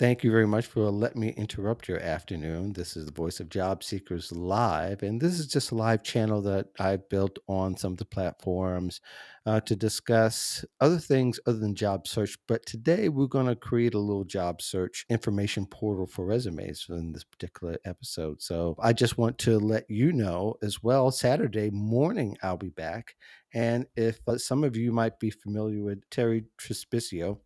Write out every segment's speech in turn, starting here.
Thank you very much for letting me interrupt your afternoon. This is the Voice of Job Seekers Live, and this is just a live channel that I built on some of the platforms to discuss other things other than job search. But today we're going to create a little job search information portal for resumes in this particular episode. So I just want to let you know as well, Saturday morning I'll be back. And if some of you might be familiar with Terry Trespicio,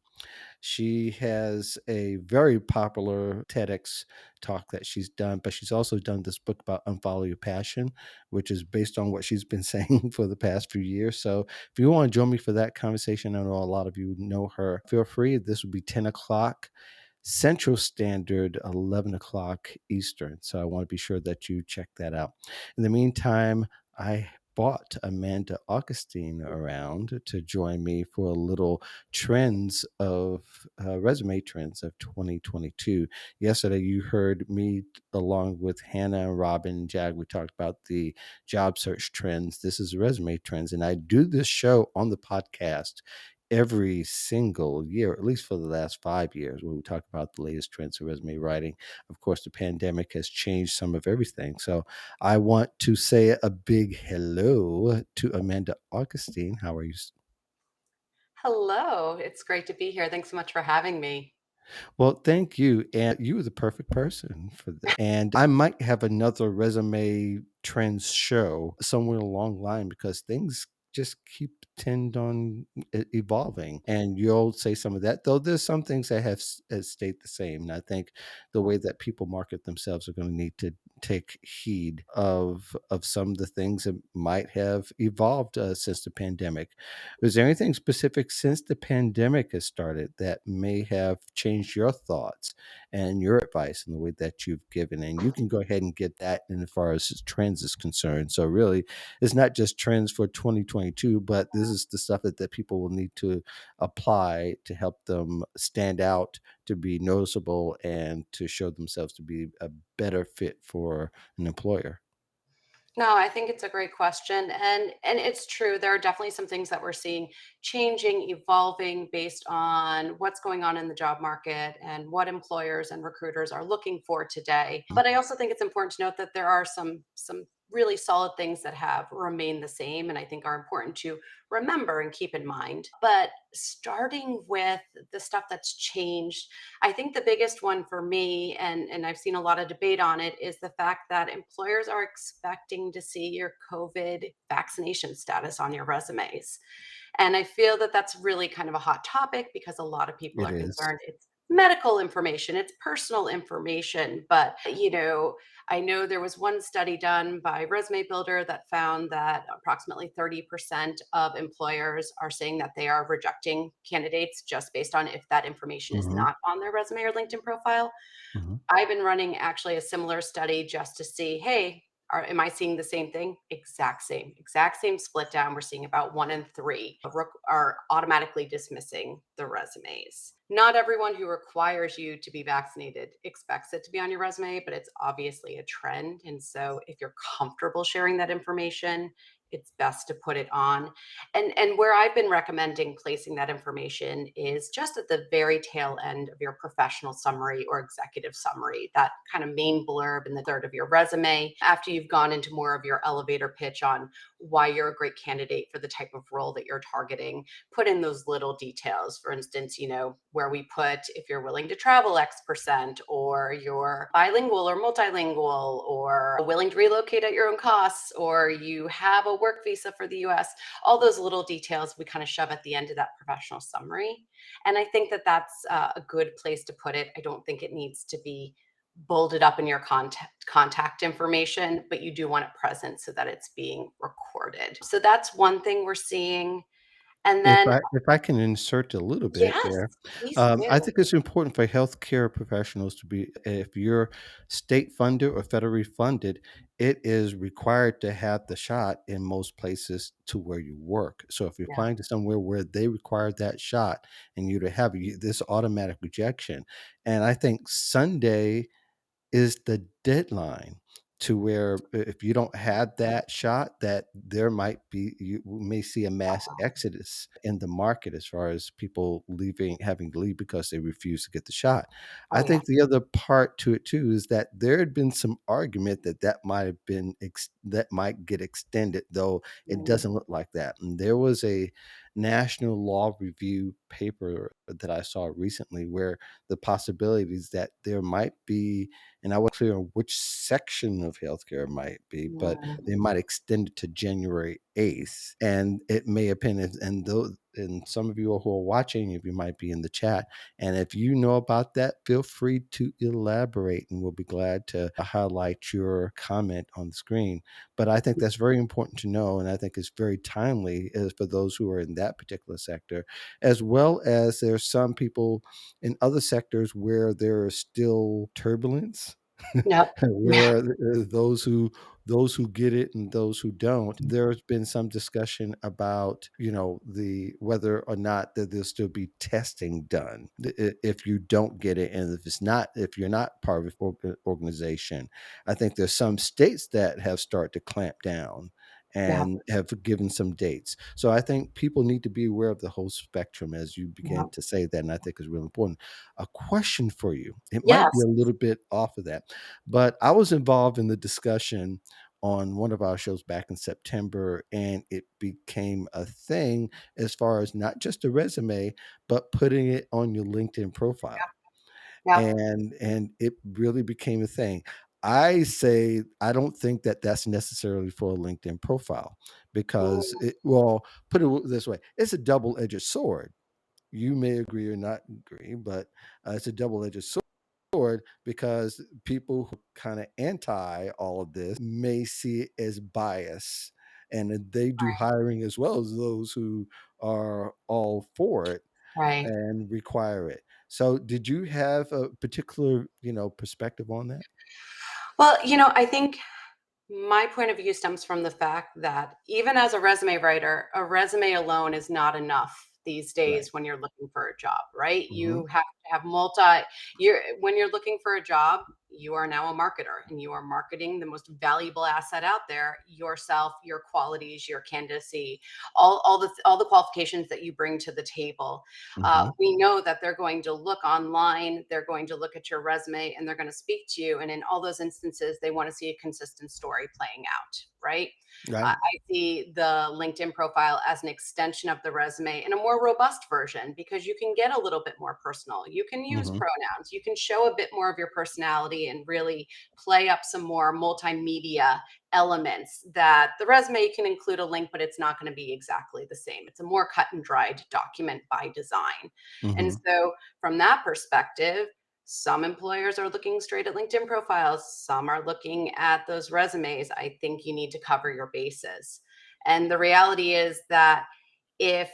she has a very popular TEDx talk that she's done, but she's also done this book about Unfollow Your Passion, which is based on what she's been saying for the past few years. So if you want to join me for that conversation, I know a lot of you know her. Feel free. This will be 10 o'clock Central Standard, 11 o'clock Eastern. So I want to be sure that you check that out. In the meantime, I bought Amanda Augustine around to join me for a little trends of resume trends of 2022. Yesterday, you heard me along with Hannah and Robin and Jag. We talked about the job search trends. This is resume trends. And I do this show on the podcast every single year, at least for the last 5 years, where we talk about the latest trends in resume writing. Of course, the pandemic has changed some of everything. So I want to say a big hello to Amanda Augustine. How are you? Hello, it's great to be here. Thanks so much for having me. Well, thank you. And you are the perfect person for that. And I might have another resume trends show somewhere along the line because things just keep tend on evolving, and you'll say some of that, though there's some things that have stayed the same. And I think the way that people market themselves are going to need to take heed of some of the things that might have evolved since the pandemic. Is there anything specific since the pandemic has started that may have changed your thoughts and your advice in the way that you've given? And you can go ahead and get that in as far as trends is concerned. So really, it's not just trends for 2022, but this is the stuff that people will need to apply to help them stand out, to be noticeable, and to show themselves to be a better fit for an employer. No, I think it's a great question, and it's true. There are definitely some things that we're seeing changing, evolving based on what's going on in the job market and what employers and recruiters are looking for today. But I also think it's important to note that there are some really solid things that have remained the same and I think are important to remember and keep in mind. But starting with the stuff that's changed, I think the biggest one for me, and I've seen a lot of debate on it, is the fact that employers are expecting to see your COVID vaccination status on your resumes. And I feel that that's really kind of a hot topic because a lot of people It are is. concerned it's medical information, it's personal information. But, I know there was one study done by Resume Builder that found that approximately 30% of employers are saying that they are rejecting candidates just based on if that information is Mhm, not on their resume or LinkedIn profile. mhm. I've been running actually a similar study just to see, hey, am I seeing the same thing? Exact same split down. We're seeing about 1 in 3 are automatically dismissing the resumes. Not everyone who requires you to be vaccinated expects it to be on your resume, but it's obviously a trend. And so if you're comfortable sharing that information, it's best to put it on. And where I've been recommending placing that information is just at the very tail end of your professional summary or executive summary, that kind of main blurb in the third of your resume, after you've gone into more of your elevator pitch on why you're a great candidate for the type of role that you're targeting. Put in those little details. For instance, where we put if you're willing to travel X%, or you're bilingual or multilingual, or willing to relocate at your own costs, or you have a work visa for the US. All those little details we kind of shove at the end of that professional summary. And I think that that's a good place to put it. I don't think it needs to be bolded up in your contact information, but you do want it present so that it's being recorded. So that's one thing we're seeing. And then, If I can insert a little bit yes, there, please I do. think it's important for healthcare professionals to be, if you're state funded or federally funded, it is required to have the shot in most places to where you work. So if you're Yeah. applying to somewhere where they require that shot and you to have it, this automatic rejection. And I think Sunday is the deadline to where if you don't have that shot, that there might be you may see a mass exodus in the market as far as people leaving having to leave because they refuse to get the shot. I Oh, yeah. think the other part to it too is that there had been some argument that that might have been that might get extended, though it Mm, doesn't look like that. And there was a National Law Review paper that I saw recently where the possibilities that there might be, and I wasn't clear on which section of healthcare it might be, but mm, they might extend it to January 8th. And it may have been, and those, and some of you who are watching, if you might be in the chat, and if you know about that, feel free to elaborate, and we'll be glad to highlight your comment on the screen. But I think that's very important to know, and I think it's very timely for those who are in that particular sector, as well as there's some people in other sectors where there is still turbulence, yep. where those who get it and those who don't. There's been some discussion about, the whether or not that there'll still be testing done if you don't get it, and if you're not part of an organization. I think there's some states that have started to clamp down Yep. and have given some dates. So I think people need to be aware of the whole spectrum as you begin Yep. to say that, and I think is really important. A question for you. It might be Yes. a little bit off of that, but I was involved in the discussion on one of our shows back in September, and it became a thing as far as not just a resume, but putting it on your LinkedIn profile. Yep. And it really became a thing. I say I don't think that that's necessarily for a LinkedIn profile because Mm, put it this way, it's a double-edged sword. You may agree or not agree, but it's a double-edged sword because people who kind of anti all of this may see it as bias, and that they do hiring as well as those who are all for it right. and require it. So did you have a particular, perspective on that? Well, I think my point of view stems from the fact that even as a resume writer, a resume alone is not enough these Right. days when you're looking for a job, right? Mhm. You have to have when you're looking for a job, you are now a marketer and you are marketing the most valuable asset out there, yourself, your qualities, your candidacy, all the qualifications that you bring to the table. Mhm. We know that they're going to look online, they're going to look at your resume, and they're going to speak to you. And in all those instances, they want to see a consistent story playing out, right? I Right. see the LinkedIn profile as an extension of the resume and a more robust version because you can get a little bit more personal. You can use Mhm. pronouns. You can show a bit more of your personality and really play up some more multimedia elements that the resume can include a link, but it's not going to be exactly the same. It's a more cut and dried document by design. And Mhm. so, from that perspective, some employers are looking straight at LinkedIn profiles, some are looking at those resumes. I think you need to cover your bases. And the reality is that if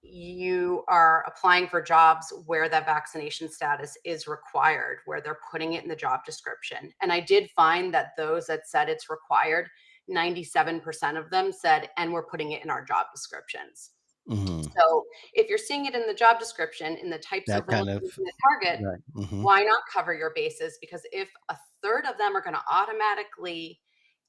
you are applying for jobs where that vaccination status is required, where they're putting it in the job description. And I did find that those that said it's required, 97% of them said, and we're putting it in our job descriptions. Mhm. So if you're seeing it in the job description, in the types of That roles kind you're of looking to target, right. Mhm. why not cover your bases? Because if a third of them are going to automatically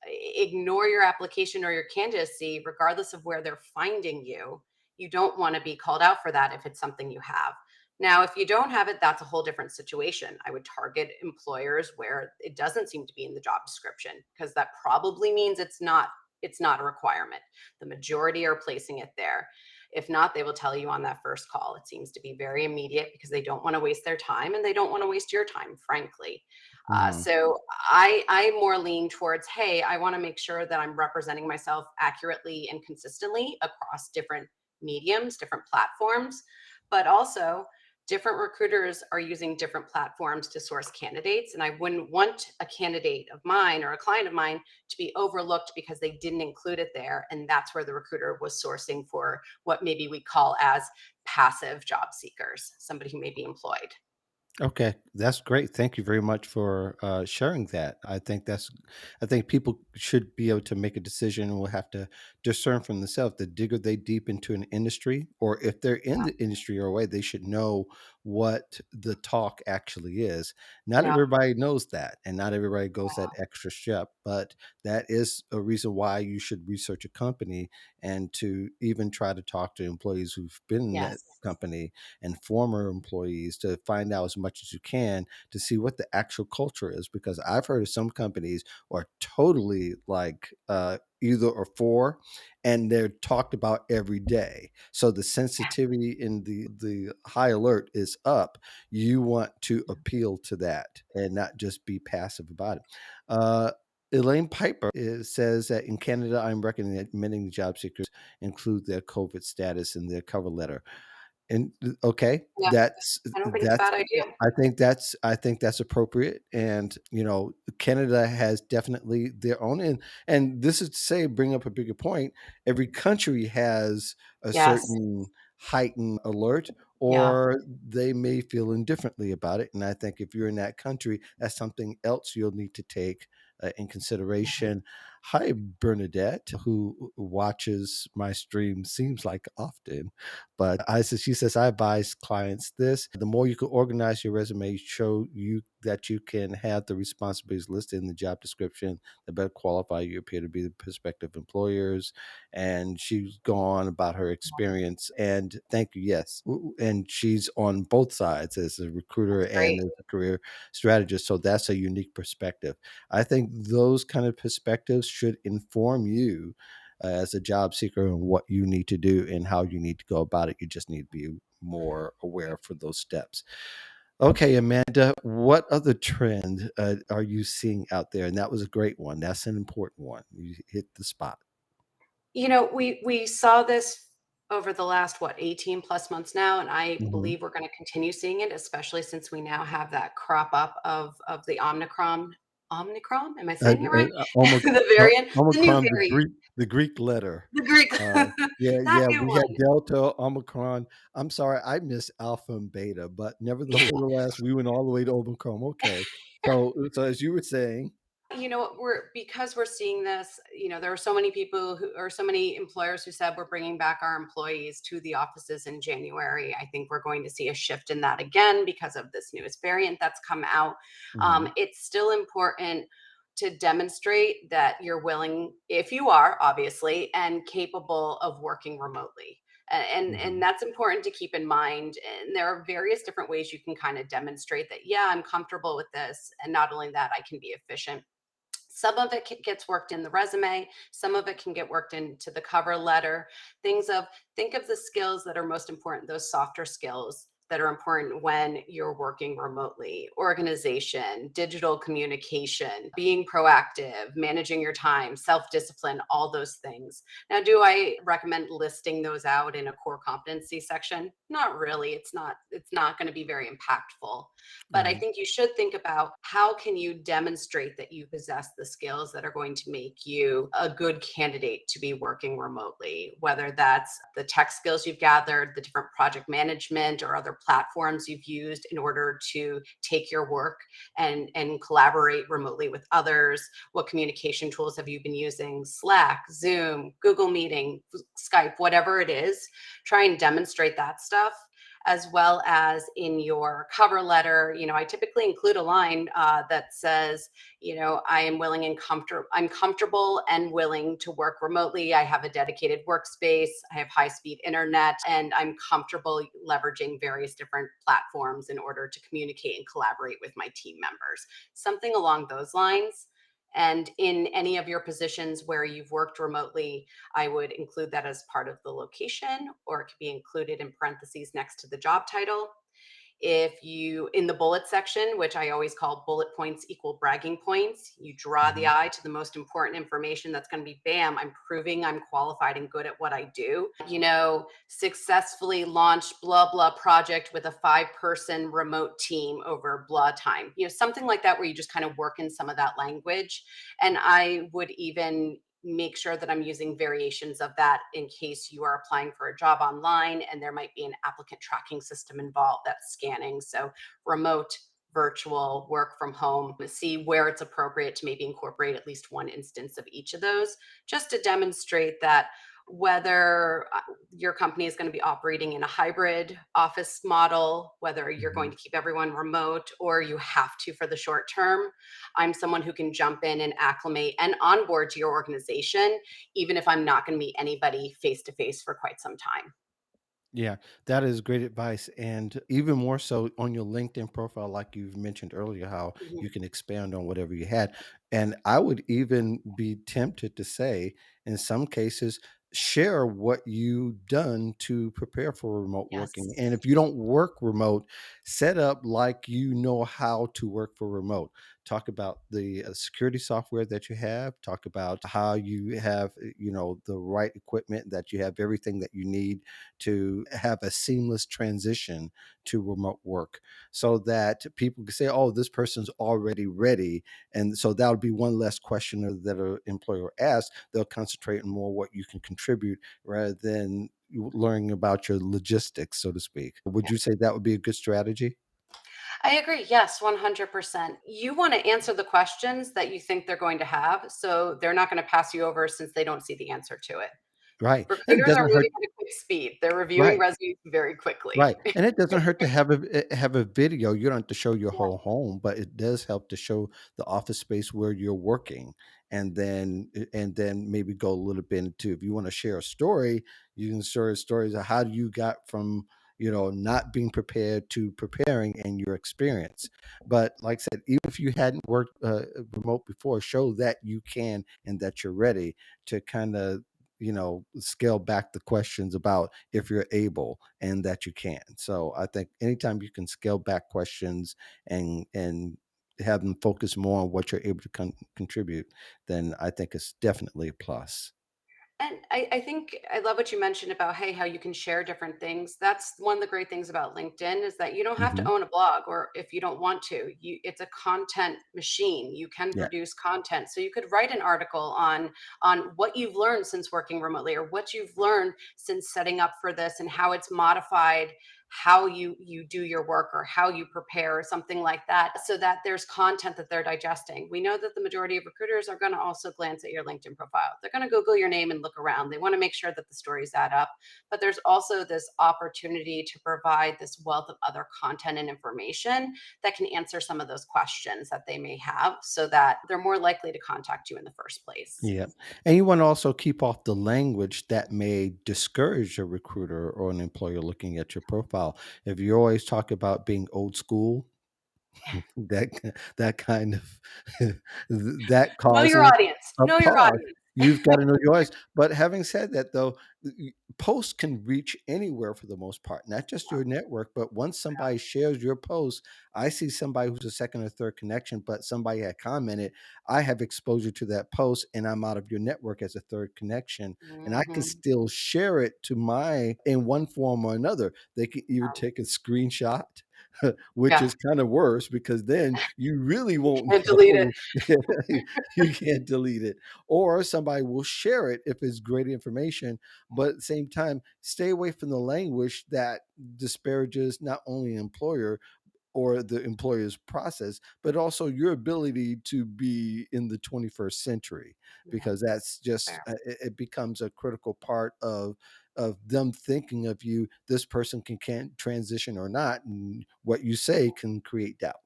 ignore your application or your candidacy, regardless of where they're finding you, you don't want to be called out for that if it's something you have. Now, if you don't have it, that's a whole different situation. I would target employers where it doesn't seem to be in the job description because that probably means it's not a requirement. The majority are placing it there. If not, they will tell you on that first call. It seems to be very immediate because they don't want to waste their time and they don't want to waste your time, frankly. Mhm. So I more lean towards, hey, I want to make sure that I'm representing myself accurately and consistently across different mediums, different platforms, but also different recruiters are using different platforms to source candidates. And I wouldn't want a candidate of mine or a client of mine to be overlooked because they didn't include it there. And that's where the recruiter was sourcing for what maybe we call as passive job seekers, somebody who may be employed. Okay, that's great. Thank you very much for sharing that. I think people should be able to make a decision and will have to discern for themselves. The digger they deep into an industry, or if they're in the industry or away, they should know what the talk actually is. Not Yeah. everybody knows that, and not everybody goes that extra step, but that is a reason why you should research a company and to even try to talk to employees who've been in that Yes. company and former employees to find out as much as you can to see what the actual culture is. Because I've heard of some companies are totally like either or for, and they're talked about every day. So the sensitivity in the high alert is up. You want to appeal to that and not just be passive about it. Uh, Elaine Piper says that in Canada, I'm recommending job seekers include their COVID status in their cover letter. And okay, Yeah. I don't think it's a that's bad idea. I think that's appropriate, and, you know, Canada has definitely their own and this is to say, bring up a bigger point, every country has a Yes. certain heightened alert, Yeah. or they may feel indifferently about it, and I think if you're in that country, that's something else you'll need to take, in consideration. Hi, Bernadette, who watches my stream seems like often. But she says, I advise clients this: the more you can organize your resume, show you that you can have the responsibilities listed in the job description, the better qualified you appear to be the prospective employers. And she's gone about her experience. And thank you, yes. And she's on both sides as a recruiter That's and great. as a career strategist. So that's a unique perspective. I think those kind of perspectives should inform you as a job seeker and what you need to do and how you need to go about it. You just need to be more aware for those steps. Okay, Amanda, what other trend are you seeing out there? And that was a great one. That's an important one. You hit the spot. We saw this over the last, what, 18 plus months now, and I Mhm. believe we're gonna continue seeing it, especially since we now have that crop up of the Omicron? Am I saying it right? The variant, the new Omicron, variant, the Greek letter. the Greek Uh, yeah, that yeah, new we had one. Delta, Omicron. I'm sorry, I missed Alpha and Beta, but nevertheless, we went all the way to Omicron. Okay, so as you were saying, We're seeing this, there are so many people who or so many employers who said we're bringing back our employees to the offices in January. I think we're going to see a shift in that again because of this newest variant that's come out. mhm, It's still important to demonstrate that you're willing, if you are obviously, and capable of working remotely. And mhm, that's important to keep in mind. And there are various different ways you can kind of demonstrate that, yeah, I'm comfortable with this. And not only that, I can be efficient. Some of it gets worked in the resume, some of it can get worked into the cover letter. things of Think of the skills that are most important, those softer skills that are important when you're working remotely: organization, digital communication, being proactive, managing your time, self-discipline, all those things. Now, do I recommend listing those out in a core competency section? Not really. It's not going to be very impactful, but I right, think you should think about how can you demonstrate that you possess the skills that are going to make you a good candidate to be working remotely, whether that's the tech skills you've gathered, the different project management or other platforms you've used in order to take your work and collaborate remotely with others. What communication tools have you been using? Slack, Zoom, Google Meeting, Skype, whatever it is. Try and demonstrate that stuff, as well as in your cover letter. I typically include a line that says, I'm comfortable and willing to work remotely. I have a dedicated workspace. I have high speed internet, and I'm comfortable leveraging various different platforms in order to communicate and collaborate with my team members. Something along those lines. And in any of your positions where you've worked remotely, I would include that as part of the location, or it could be included in parentheses next to the job title. If you, in the bullet section, which I always call bullet points equal bragging points, you draw the mhm, eye to the most important information that's going to be, bam, I'm proving I'm qualified and good at what I do. Successfully launched blah blah project with a 5-person remote team over blah time. Something like that, where you just kind of work in some of that language. And I would even make sure that I'm using variations of that in case you are applying for a job online and there might be an applicant tracking system involved that's scanning. So, remote, virtual, work from home, see where it's appropriate to maybe incorporate at least one instance of each of those, just to demonstrate that whether your company is going to be operating in a hybrid office model, whether you're going Mhm. to keep everyone remote or you have to for the short term. I'm someone who can jump in and acclimate and onboard to your organization, even if I'm not going to meet anybody face to face for quite some time. Yeah, that is great advice. And even more so on your LinkedIn profile, like you've mentioned earlier, how Mhm. you can expand on whatever you had. And I would even be tempted to say, in some cases, share what you've done to prepare for remote working. Yes. And if you don't work remote, set up like you know how to work for remote. Talk about the security software that you have. Talk about how you have, the right equipment, that you have everything that you need to have a seamless transition to remote work so that people can say, oh, this person's already ready. And so that would be one less question that an employer asks. They'll concentrate on more what you can contribute rather than learning about your logistics, so to speak. Would you say that would be a good strategy? I agree. Yes, 100%. You want to answer the questions that you think they're going to have. So they're not going to pass you over since they don't see the answer to it. Right. And it Recruiters are doesn't hurt. moving at a quick speed. They're reviewing Right. resumes very quickly. Right, and it doesn't hurt to have a video. You don't have to show your Yeah. whole home, but it does help to show the office space where you're working, and then maybe go a little bit into, if you wanna share a story, you can share stories of how you got from, not being prepared to preparing and your experience. But like I said, even if you hadn't worked, remote before, show that you can and that you're ready to kinda, scale back the questions about if you're able and that you can. So I think anytime you can scale back questions and have them focus more on what you're able to contribute, then I think it's definitely a plus. And I think I love what you mentioned about, hey, how you can share different things. That's one of the great things about LinkedIn is that you don't have to Hmm. own a blog, or if you don't want to, it's a content machine. You can Yeah. produce content. So you could write an article on what you've learned since working remotely, or what you've learned since setting up for this, and how it's modified how you do your work, or how you prepare, or something like that, so that there's content that they're digesting. We know that the majority of recruiters are going to also glance at your LinkedIn profile. They're going to Google your name and look around. They want to make sure that the stories add up. But there's also this opportunity to provide this wealth of other content and information that can answer some of those questions that they may have, so that they're more likely to contact you in the first place. Yeah. And you want to also keep off the language that may discourage a recruiter or an employer looking at your profile. If you always talk about being old school, that that kind of that Know your causes audience. a Know your pause. audience. You've got to know your audience. But having said that, though, posts can reach anywhere for the most part, not just your network. But once somebody shares your post, I see somebody who's a second or third connection, but somebody had commented. I have exposure to that post, and I'm out of your network as a third connection, and I can Mhm. still share it to my in one form or another. They can even take a screenshot, which Yeah, is kind of worse because then you really you won't can't delete it. know. You can't delete it. Or somebody will share it if it's great information, but at the same time, stay away from the language that disparages not only an employer or the employer's process, but also your ability to be in the 21st century, Yeah, because that's just fair. it becomes a critical part of them thinking of you. This person can transition or not, and what you say can create doubt.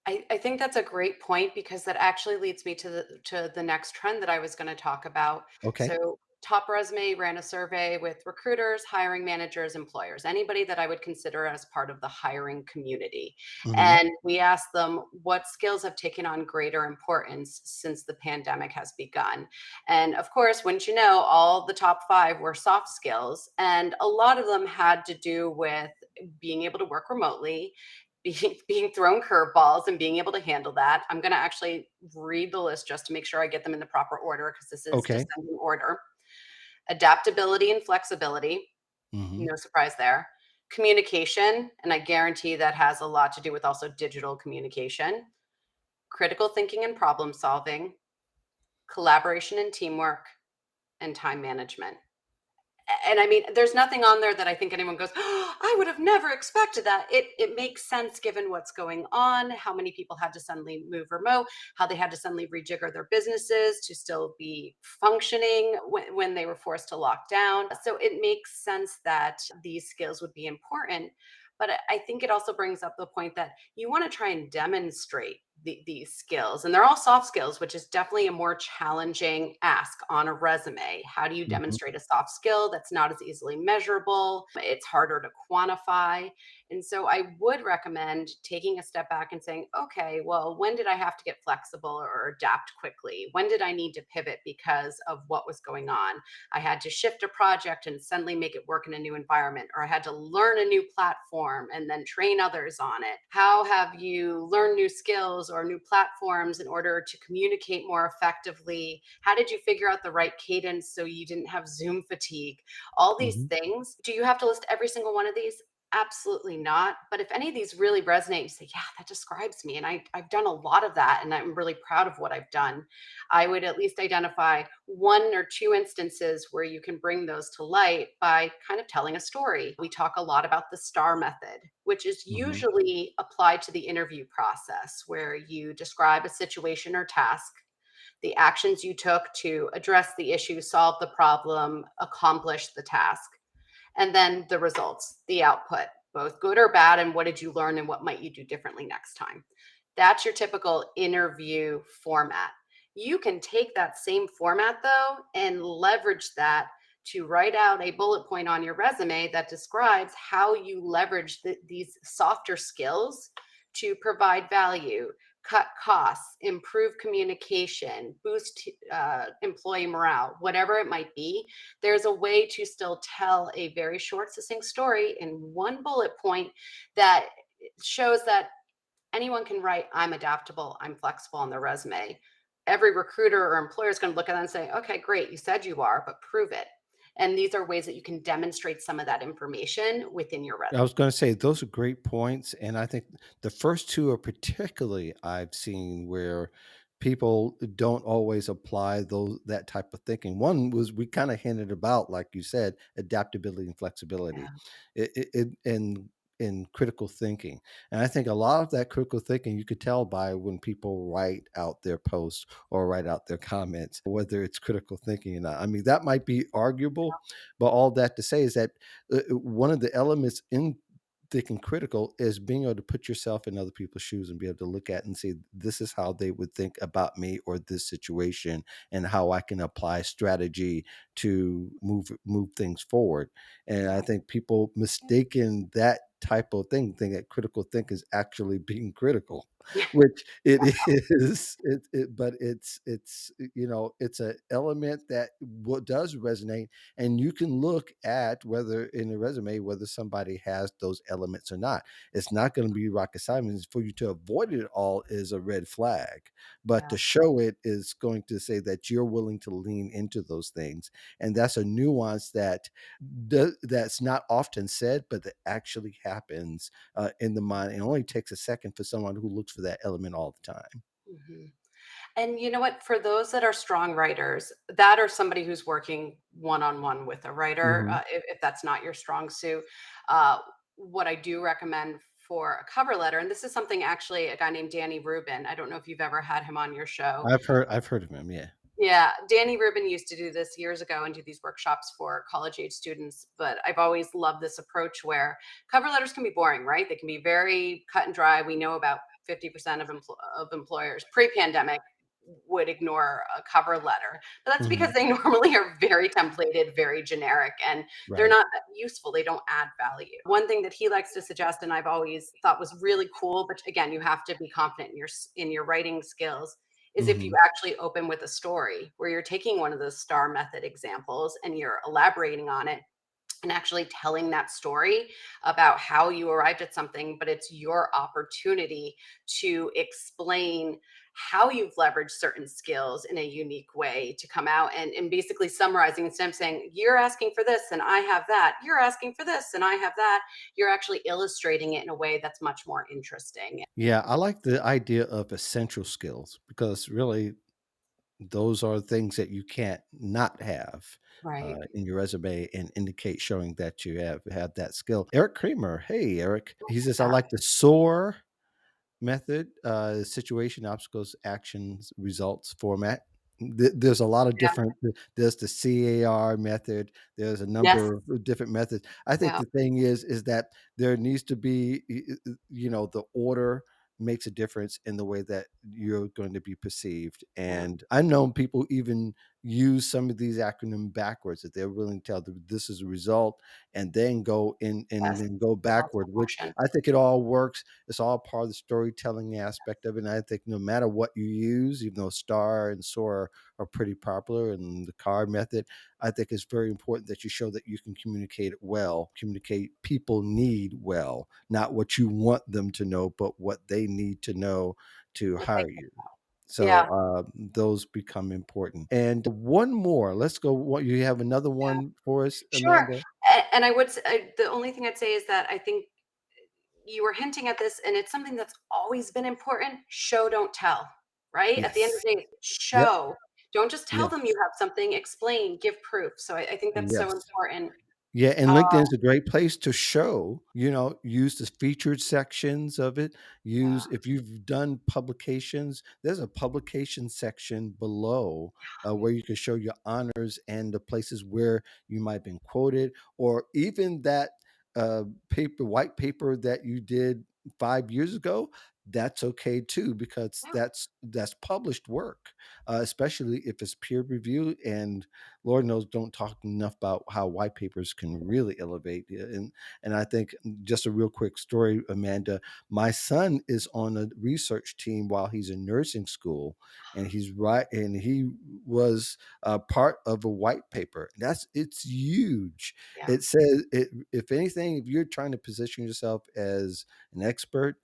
I think that's a great point, because that actually leads me to the next trend that I was going to talk about. Okay. So, Top Resume ran a survey with recruiters, hiring managers, employers, anybody that I would consider as part of the hiring community. Hmm. And we asked them what skills have taken on greater importance since the pandemic has begun. And of course, wouldn't you know, all the top five were soft skills. And a lot of them had to do with being able to work remotely, being thrown curveballs and being able to handle that. I'm going to actually read the list just to make sure I get them in the proper order, because this is Okay. descending order. Adaptability and flexibility, Hmm. no surprise there. Communication, and I guarantee that has a lot to do with also digital communication. Critical thinking and problem solving, collaboration and teamwork, and time management. And I mean, there's nothing on there that I think anyone goes, "Oh, I would have never expected that." It makes sense given what's going on, how many people had to suddenly move remote, how they had to suddenly rejigger their businesses to still be functioning when they were forced to lock down. So it makes sense that these skills would be important. But I think it also brings up the point that you want to try and demonstrate these skills. And they're all soft skills, which is definitely a more challenging ask on a resume. How do you Mhm, demonstrate a soft skill that's not as easily measurable? It's harder to quantify. And so I would recommend taking a step back and saying, okay, well, when did I have to get flexible or adapt quickly? When did I need to pivot because of what was going on? I had to shift a project and suddenly make it work in a new environment, or I had to learn a new platform and then train others on it. How have you learned new skills or new platforms in order to communicate more effectively? How did you figure out the right cadence so you didn't have Zoom fatigue? All these mhm. things. Do you have to list every single one of these? Absolutely not. But if any of these really resonate, you say, yeah, that describes me. And I've done a lot of that. And I'm really proud of what I've done. I would at least identify one or two instances where you can bring those to light by kind of telling a story. We talk a lot about the STAR method, which is Mhm, usually applied to the interview process, where you describe a situation or task, the actions you took to address the issue, solve the problem, accomplish the task, and then the results, the output, both good or bad, and what did you learn and what might you do differently next time. That's your typical interview format. You can take that same format though and leverage that to write out a bullet point on your resume that describes how you leverage these softer skills to provide value, cut costs, improve communication, boost employee morale, whatever it might be. There's a way to still tell a very short, succinct story in one bullet point that shows that anyone can write, I'm adaptable, I'm flexible on their resume. Every recruiter or employer is going to look at that and say, okay, great, you said you are, but prove it. And these are ways that you can demonstrate some of that information within your I resume. was gonna say those are great points, and I think the first 2 are particularly I've seen where people don't always apply those that type of thinking. One was we kinda hinted about, like you said, adaptability and flexibility, Yeah. it in critical thinking, and I think a lot of that critical thinking you could tell by when people write out their posts or write out their comments, whether it's critical thinking or not. I mean, that might be arguable, but all that to say is that one of the elements in thinking critical is being able to put yourself in other people's shoes and be able to look at and say, this is how they would think about me or this situation and how I can apply strategy to move things forward. And I think people mistaken that type of thing, think that critical think is actually being critical, which it is. But it's it's an element that what does resonate, and you can look at whether in a resume whether somebody has those elements or not. It's not going to be rocket science. For you to avoid it all is a red flag, but to Yeah. show it is going to say that you're willing to lean into those things, and that's a nuance that that's not often said, but that actually happens in the mind. It only takes a second for someone who looks for that element all the time. Mhm. And you know what? For those that are strong writers, that or somebody who's working one on one with a writer, Mhm. if that's not your strong suit, uh, what I do recommend for a cover letter, and this is something actually a guy named Danny Rubin, I don't know if you've ever had him on your show. I've heard of him. Yeah. Yeah, Danny Rubin used to do this years ago and do these workshops for college age students. But I've always loved this approach where cover letters can be boring, right? They can be very cut and dry. We know about 50% of employers pre pandemic would ignore a cover letter. But that's because Mhm. they normally are very templated, very generic, and they're Right. not that useful. They don't add value. One thing that he likes to suggest, and I've always thought was really cool, but again, you have to be confident in your writing skills, is if you Mhm. actually open with a story where you're taking one of those star method examples and you're elaborating on it and actually telling that story about how you arrived at something, but it's your opportunity to explain how you've leveraged certain skills in a unique way to come out and basically summarizing instead of saying, you're asking for this and I have that, you're asking for this and I have that, you're actually illustrating it in a way that's much more interesting. Yeah, I like the idea of essential skills because really those are things that you can't not have Right. in your resume and indicate showing that you have that skill. Eric Kramer, hey Eric, he says I Yeah. like the SOAR method, situation, obstacles, actions, results, format. There's a lot of Yeah. different. There's the CAR method. There's a Yes. number of different methods. I think Yeah. the thing is that there needs to be, the order makes a difference in the way that you're going to be perceived. Yeah. And I've known people even use some of these acronyms backwards, that they're willing to tell this is a result and then go in and Yes. then go Results backward, of which action. I think it all works. It's all part of the storytelling aspect of it, and I think no matter what you use, even though STAR and SOAR are pretty popular and the card method, I think it's very important that you show that you can communicate it well. Communicate people need well, not what you want them to know, but what they need to know to What they hire you. So, Yeah. those become important. And one more, let's go. What you have another Yeah. one for us, Sure. Amanda? And I would say, the only thing I'd say is that I think you were hinting at this, and it's something that's always been important. Show, don't tell, right? At the end of Yes. the day, Yep. show. Don't just tell them Yes. you have something, explain, give proof. So I think that's so Yes. important. Yeah, and Uh, LinkedIn is a great place to show, use the featured sections of it. yeah. Use if you've done publications, there's a publication section below where you can show your honors and the places where you might have been quoted, or even that white paper that you did 5 years ago. That's okay too, because Yeah. that's published work, especially if it's peer reviewed. And Lord knows, don't talk enough about how white papers can really elevate. And I think just a real quick story, Amanda. My son is on a research team while he's in nursing school, and he was part of a white paper. It's huge. Yeah. It says if anything, if you're trying to position yourself as an expert,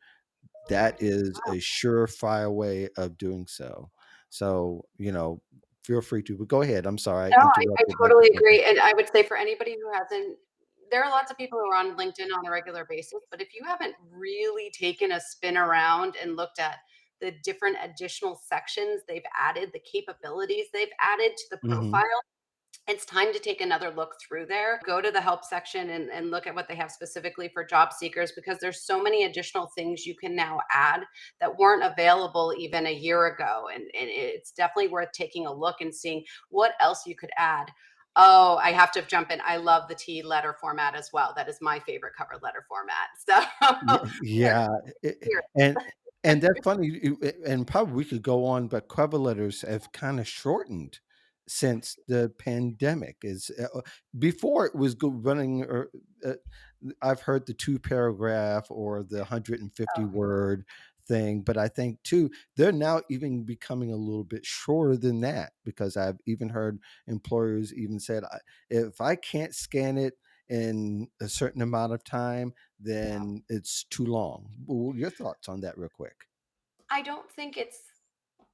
that is Wow. a surefire way of doing so. So, feel free to, but go ahead. I'm sorry, I No, I interrupted like totally that. agree, and I would say for anybody who hasn't, there are lots of people who are on LinkedIn on a regular basis, but if you haven't really taken a spin around and looked at the different additional sections they've added, the capabilities they've added to the Mhm. profile, it's time to take another look through there. Go to the help section and look at what they have specifically for job seekers, because there's so many additional things you can now add that weren't available even a year ago. And it's definitely worth taking a look and seeing what else you could add. Oh, I have to jump in. I love the T letter format as well. That is my favorite cover letter format. So here, Yeah, here. and that's funny, and probably we could go on, but cover letters have kinda shortened since the pandemic. Before it was go running, or uh, I've heard the 2 paragraph or the 150 Oh, word thing, but I think too, they're now even becoming a little bit shorter than that, because I've even heard employers even said, "If I can't scan it in a certain amount of time, yeah. then it's too long." Your thoughts on that real quick? I don't think it's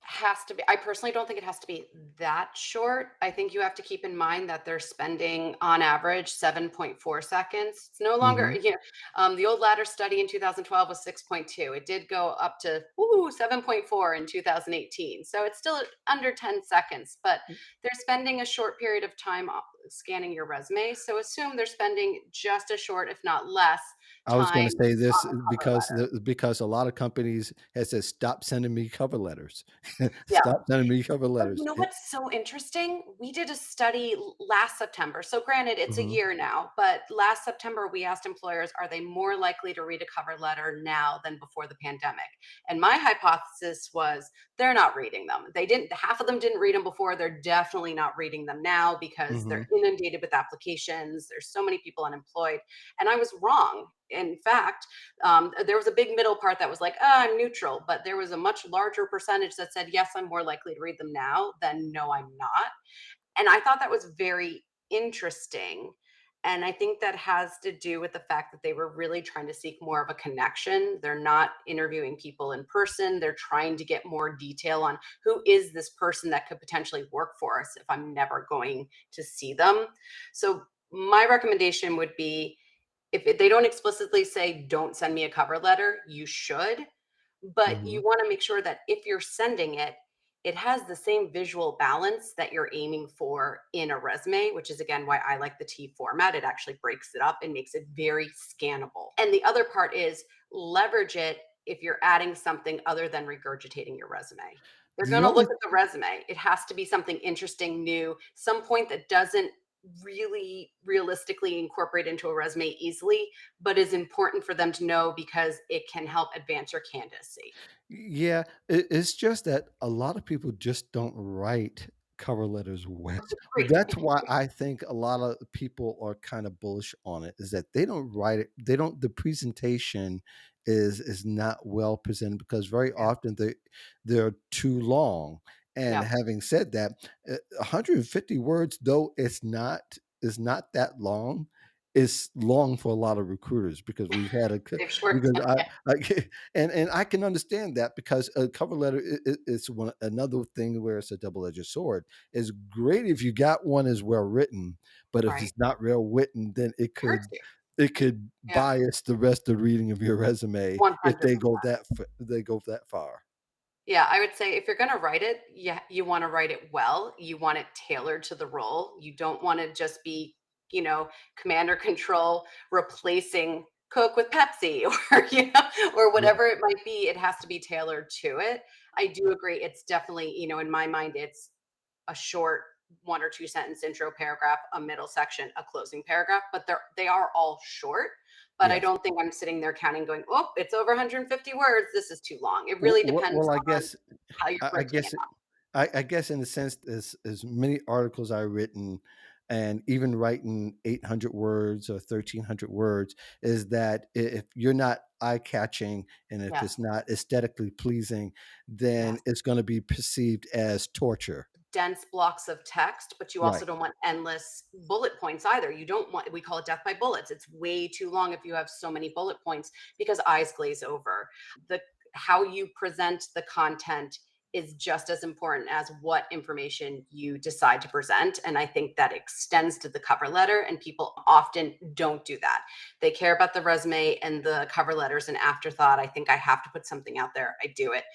has to be, I personally don't think it has to be that short. I think you have to keep in mind that they're spending on average 7.4 seconds. It's no longer, Mhm. the old ladder study in 2012 was 6.2. It did go up to 7.4 in 2018. So it's still under 10 seconds, but they're spending a short period of time scanning your resume. So assume they're spending just as short, if not less, I was time gonna say this, on the cover letter. because a lot of companies has said, "Stop sending me cover letters. Yeah. Stop sending me cover But you letters." know what's so interesting? We did a study last September. So granted, it's a Mhm, year now, but last September we asked employers, are they more likely to read a cover letter now than before the pandemic? And my hypothesis was they're not reading them. They didn't, half of them didn't read them before. They're definitely not reading them now because they're mhm. inundated with applications. There's so many people unemployed. And I was wrong. In fact, there was a big middle part that was like, I'm neutral, but there was a much larger percentage that said, yes, I'm more likely to read them now than no, I'm not. And I thought that was very interesting. And I think that has to do with the fact that they were really trying to seek more of a connection. They're not interviewing people in person. They're trying to get more detail on who is this person that could potentially work for us if I'm never going to see them. So, my recommendation would be, if they don't explicitly say, don't send me a cover letter, you should, but you Mhm. want to make sure that if you're sending it, it has the same visual balance that you're aiming for in a resume, which is again why I like the T format. It actually breaks it up and makes it very scannable. And the other part is leverage it if you're adding something other than regurgitating your resume. They're The going to only look at the resume. It has to be something interesting, new, some point that doesn't really realistically incorporate into a resume easily, but is important for them to know because it can help advance your candidacy. Yeah, it's just that a lot of people just don't write cover letters well. Great. That's why I think a lot of people are kind of bullish on it, is that they don't write it. They don't. The presentation is not well presented because very Yeah. often they're too long. And Yeah. having said that, 150 words, though it's not is not that long. Is long for a lot of recruiters because we've had They've short because yeah. I and I can understand that because a cover letter is one another thing where it's a double-edged sword. It's great if you got one is well written, but if Right. it's not well written, then It hurts you. it could Yeah. bias the rest of the reading of your resume if 100%. they go that far. Yeah, I would say if you're gonna write it, yeah, you wanna write it well. You want it tailored to the role. You don't wanna just be, command or control replacing Coke with Pepsi or, or Yeah. whatever it might be. It has to be tailored to it. I do agree. It's definitely, in my mind, it's a short 1 or 2 sentence intro paragraph, a middle section, a closing paragraph, but they are all short. But I Yes. don't think I'm sitting there counting going, "Oh, it's over 150 words. This is too long." It really depends Well, on how you're I breaking it guess up. I guess in the sense as many articles I've written and even writing 800 words or 1,300 words is that if you're not eye catching and if Yes, it's not aesthetically pleasing, then yes. it's going to be perceived as torture. Dense blocks of text, but you also Right. don't want endless bullet points either. You don't want we call it death by bullets. It's way too long if you have so many bullet points because eyes glaze over. The How you present the content is just as important as what information you decide to present, and I think that extends to the cover letter, and people often don't do that. They care about the resume, and the cover letter's an afterthought. I think I have to put something out there. I do it.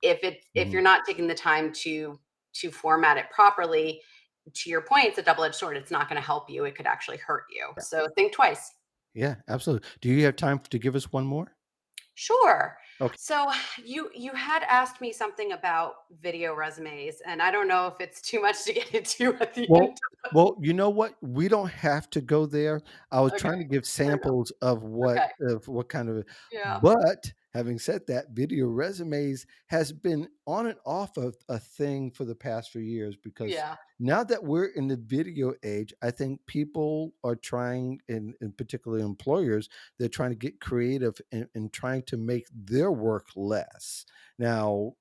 If you're Mhm. not taking the time to format it properly, to your point, it's a double-edged sword. It's not going to help you. It could actually hurt you. Yeah. So think twice. Yeah, absolutely. Do you have time to give us one more? Sure. Okay. So you had asked me something about video resumes, and I don't know if it's too much to get into at the end. You know what? We don't have to go there. I was Okay, trying to give fair enough. samples Okay. of what kind of Yeah. but having said that, video resumes has been on and off of a thing for the past few years because Yeah. now that we're in the video age, I think people are trying, in particular employers, they're trying to get creative in trying to make their work less. Now,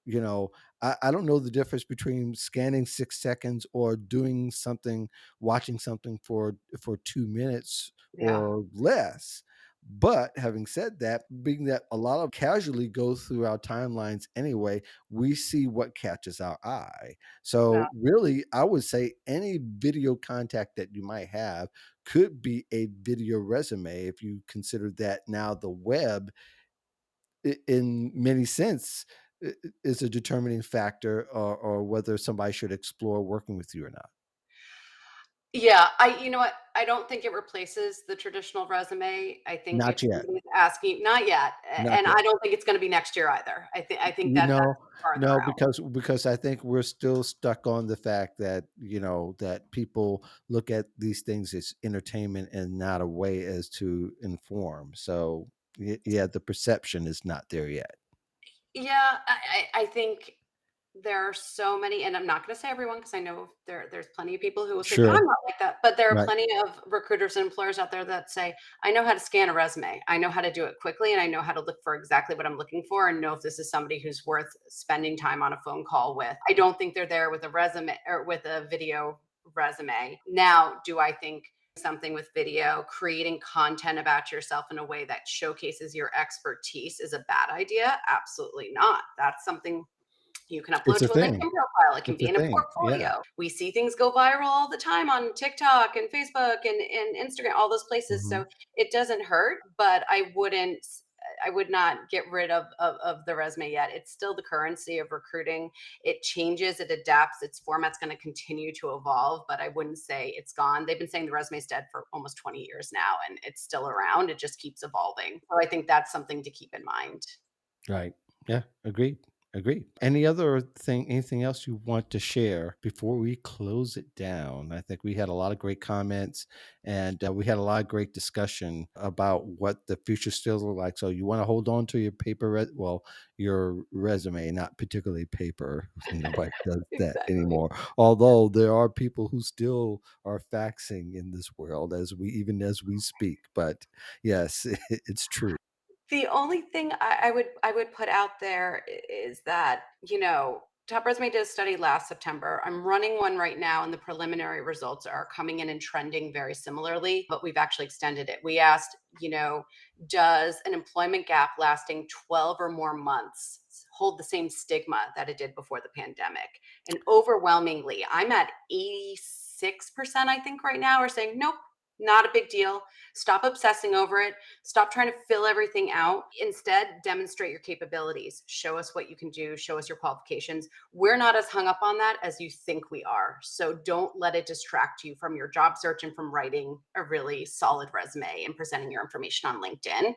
I don't know the difference between scanning 6 seconds or doing something, watching something for 2 minutes Yeah. or less. But having said that, being that a lot of casually go through our timelines anyway, we see what catches our eye. Yeah. So really, I would say any video contact that you might have could be a video resume if you consider that now the web in many sense is a determining factor or whether somebody should explore working with you or not. Yeah, you know what? I don't think it replaces the traditional resume. I think if Not yet. somebody's asking, not yet, Not and yet. I don't think it's going to be next year either. I think You that that's know, farther no, out. because I think we're still stuck on the fact that, that people look at these things as entertainment and not a way as to inform. So yeah, the perception is not there yet. Yeah, I think there are so many, and I'm not going to say everyone because I know there's plenty of people who will say, "But Sure. I'm not like that." But there are Right. plenty of recruiters and employers out there that say, "I know how to scan a resume. I know how to do it quickly, and I know how to look for exactly what I'm looking for, and know if this is somebody who's worth spending time on a phone call with." I don't think they're there with a resume or with a video resume. Now, do I think something with video, creating content about yourself in a way that showcases your expertise is a bad idea? Absolutely not. That's something you can It's upload a to a LinkedIn thing. profile. It can It's be a in a thing. Yeah. portfolio. We see things go viral all the time on TikTok and Facebook and Instagram, all those places. Mhm. So it doesn't hurt, but I wouldn't. I would not get rid of the resume yet. It's still the currency of recruiting. It changes, it adapts, its format's going to continue to evolve, but I wouldn't say it's gone. They've been saying the resume's dead for almost 20 years now, and it's still around. It just keeps evolving. So I think that's something to keep in mind. Right. Yeah, agreed. Agreed. Any other thing, anything else you want to share before we close it down? I think we had a lot of great comments and we had a lot of great discussion about what the future still look like. So you want to hold on to your well, your resume, not particularly paper. Nobody does that Exactly. anymore. Although there are people who still are faxing in this world even as we speak. But yes, it's true. The only thing I would put out there is that, Top Resume did a study last September. I'm running one right now, and the preliminary results are coming in and trending very similarly, but we've actually extended it. We asked, does an employment gap lasting 12 or more months hold the same stigma that it did before the pandemic? And overwhelmingly, I'm at 86%, I think, right now, are saying, nope, not a big deal. Stop obsessing over it. Stop trying to fill everything out. Instead, demonstrate your capabilities. Show us what you can do. Show us your qualifications. We're not as hung up on that as you think we are. So don't let it distract you from your job search and from writing a really solid resume and presenting your information on LinkedIn.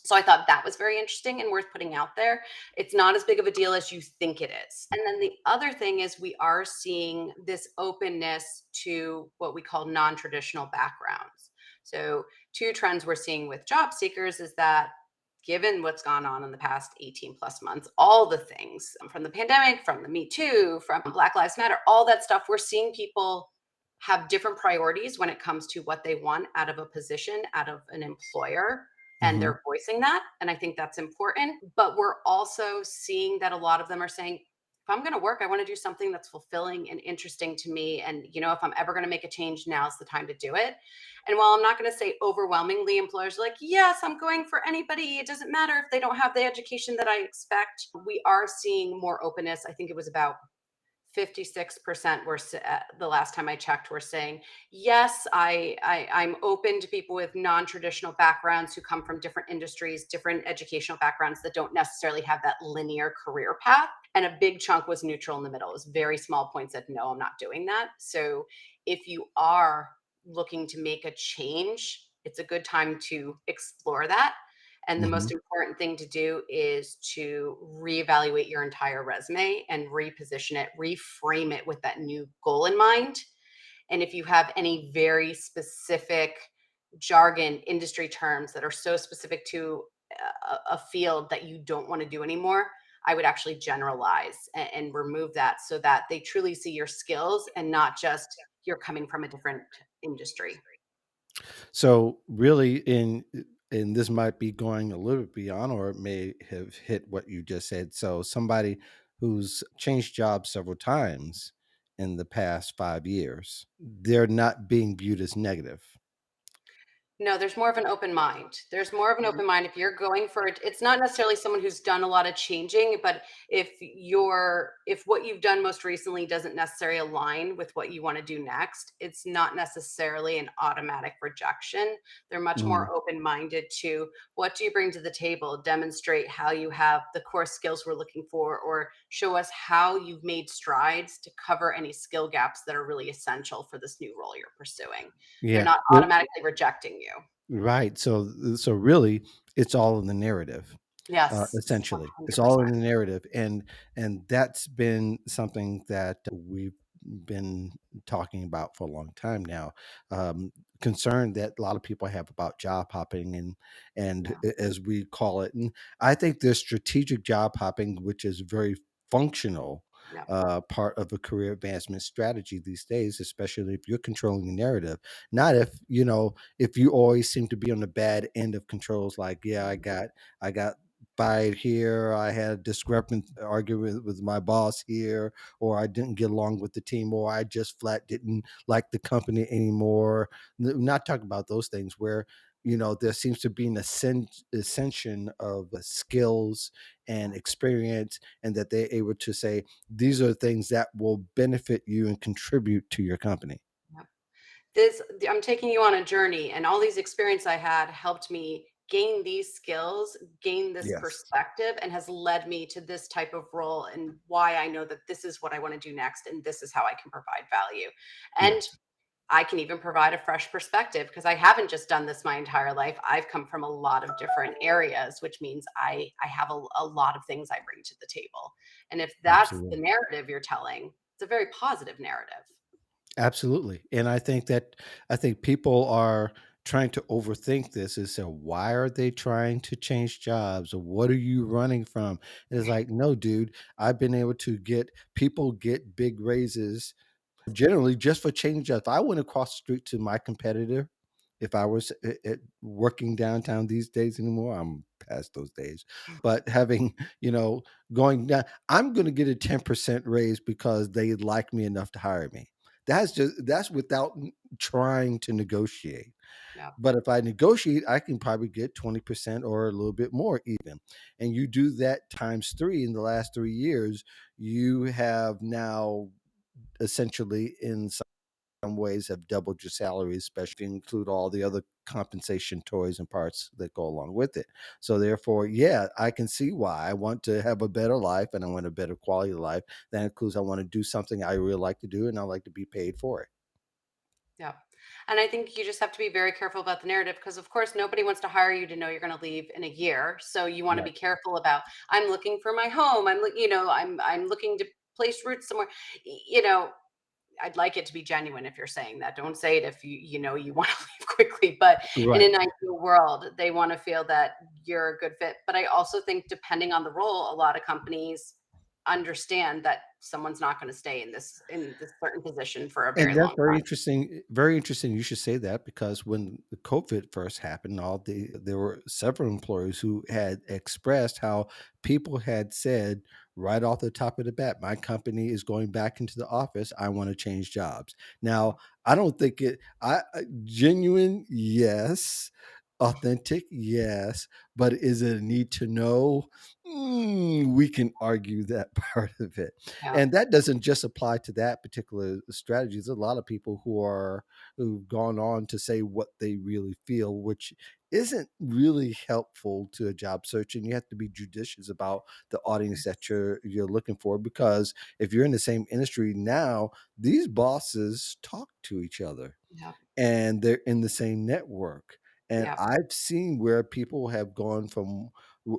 So I thought that was very interesting and worth putting out there. It's not as big of a deal as you think it is. And then the other thing is we are seeing this openness to what we call non-traditional backgrounds. So two trends we're seeing with job seekers is that given what's gone on in the past 18 plus months, all the things from the pandemic, from the Me Too, from Black Lives Matter, all that stuff, we're seeing people have different priorities when it comes to what they want out of a position, out of an employer, and Mhm. they're voicing that. And I think that's important. But we're also seeing that a lot of them are saying, if I'm going to work, I want to do something that's fulfilling and interesting to me. And, if I'm ever going to make a change, now's the time to do it. And while I'm not going to say overwhelmingly, employers are like, yes, I'm going for anybody. It doesn't matter if they don't have the education that I expect. We are seeing more openness. I think it was about 56% the last time I checked were saying, yes, I'm open to people with non-traditional backgrounds who come from different industries, different educational backgrounds that don't necessarily have that linear career path. And a big chunk was neutral in the middle. It was very small points that no, I'm not doing that. So if you are looking to make a change, it's a good time to explore that. And the most Mhm. important thing to do is to reevaluate your entire resume and reposition it, reframe it with that new goal in mind. And if you have any very specific jargon, industry terms that are so specific to a field that you don't want to do anymore, I would actually generalize and remove that so that they truly see your skills and not just you're coming from a different industry. So really and this might be going a little bit beyond or it may have hit what you just said. So somebody who's changed jobs several times in the past 5 years, they're not being viewed as negative. No, there's more of an open mind. There's more of an open mind if you're going for it. It's not necessarily someone who's done a lot of changing, but if what you've done most recently doesn't necessarily align with what you want to do next, it's not necessarily an automatic rejection. They're much Mhm. more open-minded to what do you bring to the table, demonstrate how you have the core skills we're looking for, or show us how you've made strides to cover any skill gaps that are really essential for this new role you're pursuing. They're Yeah. not Well, automatically rejecting you. right. So really it's all in the narrative. Yes, Essentially, it's all in 100%. the narrative, and that's been something that we've been talking about for a long time now. Concern that a lot of people have about job hopping and Yeah, as we call it, and I think there's strategic job hopping, which is very functional yeah, part of a career advancement strategy these days, especially if you're controlling the narrative. Not if you always seem to be on the bad end of controls, like yeah, mhm, I got fired here. I had a discrepant argument with my boss here, or I didn't get along with the team, or I just flat didn't like the company anymore. Not talking about those things where there seems to be an ascension of skills and yeah, experience, and that they're able to say these are things that will benefit you and contribute to your company. yeah. I'm taking you on a journey, and all these experience I had helped me gain these skills, gain this Yes, perspective, and has led me to this type of role and why I know that this is what I want to do next and this is how I can provide value. And yes. I can even provide a fresh perspective because I haven't just done this my entire life. I've come from a lot of different areas, which means I have a lot of things I bring to the table. And if that's the Absolutely. narrative you're telling, it's a very positive narrative. Absolutely. And I think people are trying to overthink this and say, why are they trying to change jobs? Or what are you running from? And it's like, no, dude, I've been able to get people get big raises generally just for changing jobs. If I went across the street to my competitor, if I was working downtown these days anymore, I'm past those days. But having, you know, going down, I'm going to get a 10% raise because they like me enough to hire me. That's without trying to negotiate. Yeah. But if I negotiate, I can probably get 20% or a little bit more even. And you do that times three in the last 3 years, you have now essentially in some ways have doubled your salary, especially if you include all the other compensation toys and parts that go along with it. So therefore, yeah, I can see why I want to have a better life and I want a better quality of life. That includes I want to do something I really like to do and I like to be paid for it. Yeah. And I think you just have to be very careful about the narrative because, of course, nobody wants to hire you to know you're going to leave in a year. So you want to Right. be careful about. I'm looking for my home. I'm looking to place roots somewhere. You know, I'd like it to be genuine if you're saying that. Don't say it if you know you want to leave quickly. But in Right. an ideal world, they want to feel that you're a good fit. But I also think depending on the role, a lot of companies understand that someone's not going to stay in this certain position for a very And that's long time. very interesting you should say that because when the COVID first happened, there were several employers who had expressed how people had said right off the top of the bat, "My company is going back into the office, I wanna change jobs." Yeah. Now, I don't think genuine, yes. Authentic, yes, but is it a need to know? We can argue that part of it. Yeah. And that doesn't just apply to that particular strategy. There's a lot of people who've gone on to say what they really feel, which isn't really helpful to a job search. And you have to be judicious about the audience that you're looking for because if you're in the same industry now, these bosses talk to each other Yeah. and they're in the same network. And Yeah. I've seen where people have gone from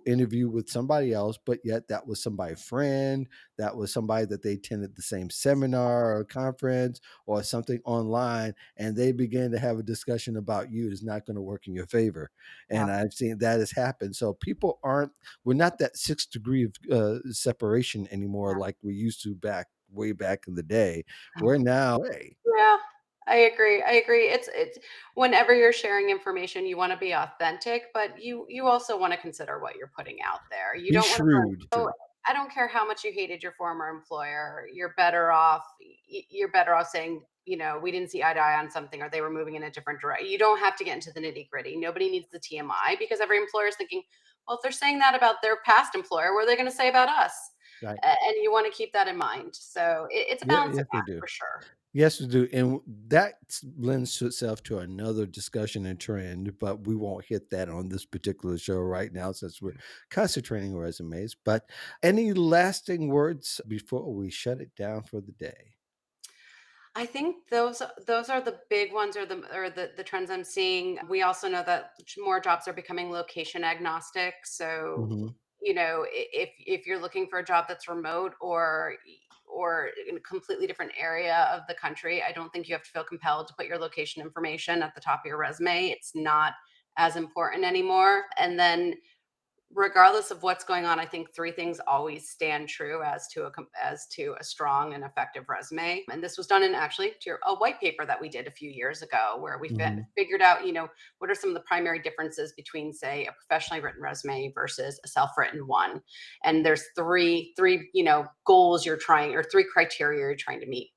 interview with somebody else, but yet that was somebody's friend, that was somebody that they attended the same seminar or conference or something online, and they began to have a discussion about you is not going to work in your favor. And Yeah. I've seen that has happened. So people aren't, we're not that 6 degree of separation anymore like we used to back way back in the day. Yeah. We're now, hey, Yeah, I agree. I agree. It's whenever you're sharing information, you want to be authentic, but you also want to consider what you're putting out there. You be don't want to be like, shrewd. oh, I don't care how much you hated your former employer. You're better off. You're better off saying, we didn't see eye to eye on something, or they were moving in a different direction. You don't have to get into the nitty gritty. Nobody needs the TMI because every employer is thinking, well, if they're saying that about their past employer, what are they going to say about us? Right. And you want to keep that in mind. So it's a Yeah, balancing yes, we act do. for sure. Yes, we do, and that lends to itself to another discussion and trend, but we won't hit that on this particular show right now since we're concentrating on resumes. But any lasting words before we shut it down for the day? I think those are the big ones or the trends I'm seeing. We also know that more jobs are becoming location agnostic. So, Mhm, if you're looking for a job that's remote or in a completely different area of the country, I don't think you have to feel compelled to put your location information at the top of your resume. It's not as important anymore. And then regardless of what's going on, I think three things always stand true as to a strong and effective resume. And this was done in actually a white paper that we did a few years ago, where we mhm, figured out, what are some of the primary differences between, say, a professionally written resume versus a self-written one. And there's three goals you're trying, or three criteria you're trying to meet: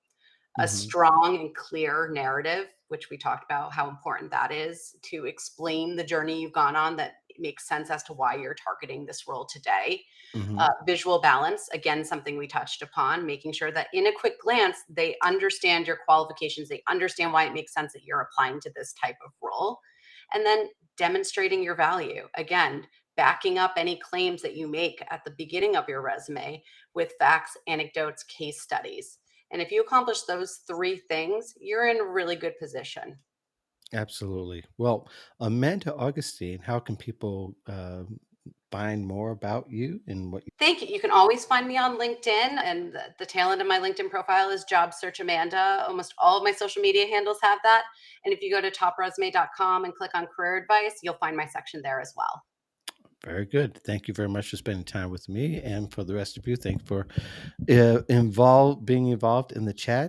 a mhm, strong and clear narrative, which we talked about how important that is to explain the journey you've gone on that makes sense as to why you're targeting this role today. mhm, Visual balance, again, something we touched upon, making sure that in a quick glance, they understand your qualifications, they understand why it makes sense that you're applying to this type of role. And then demonstrating your value. Again, backing up any claims that you make at the beginning of your resume with facts, anecdotes, case studies. And if you accomplish those three things, you're in a really good position. Absolutely. Well, Amanda Augustine, how can people find more about you and what you Thank you. You can always find me on LinkedIn, and the tail end of my LinkedIn profile is Job Search Amanda. Almost all of my social media handles have that. And if you go to topresume.com and click on career advice, you'll find my section there as well. Very good. Thank you very much for spending time with me. And for the rest of you, thank you for being involved in the chat.